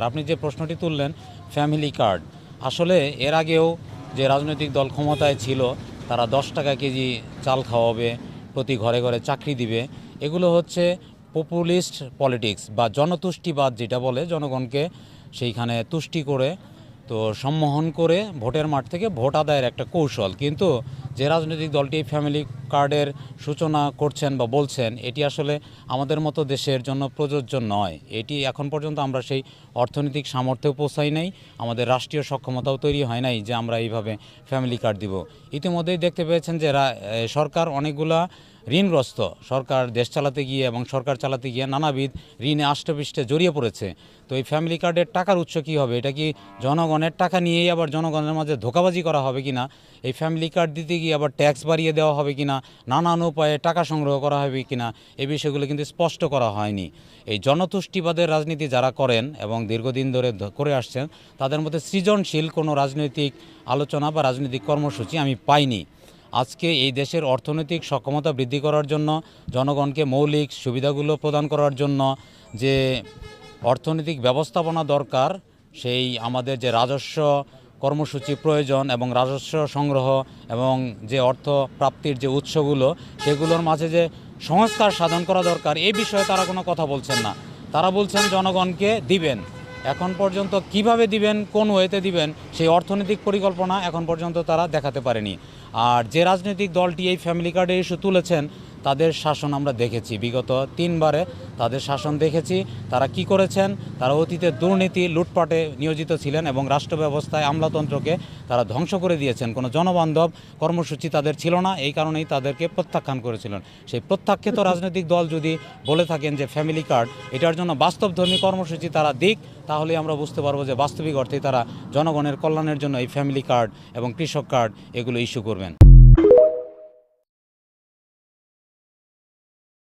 আপনি যে প্রশ্নটি তুললেন ফ্যামিলি কার্ড, আসলে এর আগেও যে রাজনৈতিক দল ক্ষমতায় ছিল তারা 10 টাকা কেজি চাল খাওয়াবে, প্রতি ঘরে ঘরে চাকরি দিবে, এগুলো হচ্ছে পপুলিস্ট পলিটিক্স বা জনতুষ্টিবাদ, যেটা বলে জনগণকে সেইখানে তুষ্টি করে তো সম্মোহন করে ভোটের মাঠ থেকে ভোট আদায়ের একটা কৌশল। কিন্তু যে রাজনৈতিক দলটি ফ্যামিলি কার্ডের সূচনা করছেন বা বলছেন, এটি আসলে আমাদের মতো দেশের জন্য প্রযোজ্য নয়। এটি এখন পর্যন্ত আমরা সেই অর্থনৈতিক সামর্থ্যেও পৌঁছাই নাই, আমাদের রাষ্ট্রীয় সক্ষমতাও তৈরি হয় নাই যে আমরা এইভাবে ফ্যামিলি কার্ড দিব। ইতিমধ্যেই দেখতে পেয়েছেন যে সরকার অনেকগুলা ঋণগ্রস্ত, সরকার দেশ চালাতে গিয়ে এবং সরকার চালাতে গিয়ে নানাবিধ ঋণে আষ্টেপৃষ্ঠে জড়িয়ে পড়েছে। তো এই ফ্যামিলি কার্ডের টাকার উৎস কী হবে? এটা কি জনগণের টাকা নিয়েই আবার জনগণের মাঝে ধোঁকাবাজি করা হবে কিনা? এই ফ্যামিলি কার্ড দিতে গিয়ে আবার ট্যাক্স বাড়িয়ে দেওয়া হবে কিনা? নানান উপায়ে টাকা সংগ্রহ করা হবে কিনা? এই বিষয়গুলো কিন্তু স্পষ্ট করা হয়নি। এই জনতুষ্টিবাদের রাজনীতি যারা করেন এবং দীর্ঘদিন ধরে করে আসছেন, তাদের মধ্যে সৃজনশীল কোনো রাজনৈতিক আলোচনা বা রাজনৈতিক কর্মসূচি আমি পাইনি। আজকে এই দেশের অর্থনৈতিক সক্ষমতা বৃদ্ধি করার জন্য, জনগণকে মৌলিক সুবিধাগুলো প্রদান করার জন্য যে অর্থনৈতিক ব্যবস্থাপনা দরকার, সেই আমাদের যে রাজস্ব কর্মসূচি প্রয়োজন এবং রাজস্ব সংগ্রহ এবং যে অর্থ প্রাপ্তির যে উৎসগুলো, সেগুলোর মাঝে যে সংস্কার সাধন করা দরকার, এই বিষয়ে তারা কোনো কথা বলছেন না। তারা বলছেন জনগণকে দিবেন, এখন পর্যন্ত কিভাবে দিবেন, কোন ওয়েতে দিবেন, সেই অর্থনৈতিক পরিকল্পনা এখন পর্যন্ত তারা দেখাতে পারেনি। আর যে রাজনৈতিক দলটি এই ফ্যামিলি কার্ডের ইস্যু তুলেছেন, তাদের শাসন আমরা দেখেছি, বিগত 3বারে তাদের শাসন দেখেছি। তারা কি করেছেন? তারা অতীতে দুর্নীতি লুটপাটে নিয়োজিত ছিলেন এবং রাষ্ট্র ব্যবস্থায় আমলাতন্ত্রকে তারা ধ্বংস করে দিয়েছেন। কোনো জনবান্ধব কর্মসূচি তাদের ছিল না, এই কারণেই তাদেরকে প্রত্যাখ্যান করেছিলেন। সেই প্রত্যাখ্যাত রাজনৈতিক দল যদি বলে থাকেন যে ফ্যামিলি কার্ড, এটার জন্য বাস্তবধর্মী কর্মসূচি তারা দিক, তাহলে আমরা বুঝতে পারবো যে বাস্তবিক অর্থেই তারা জনগণের কল্যাণের জন্য এই ফ্যামিলি কার্ড এবং কৃষক কার্ড এগুলো ইস্যু করবেন।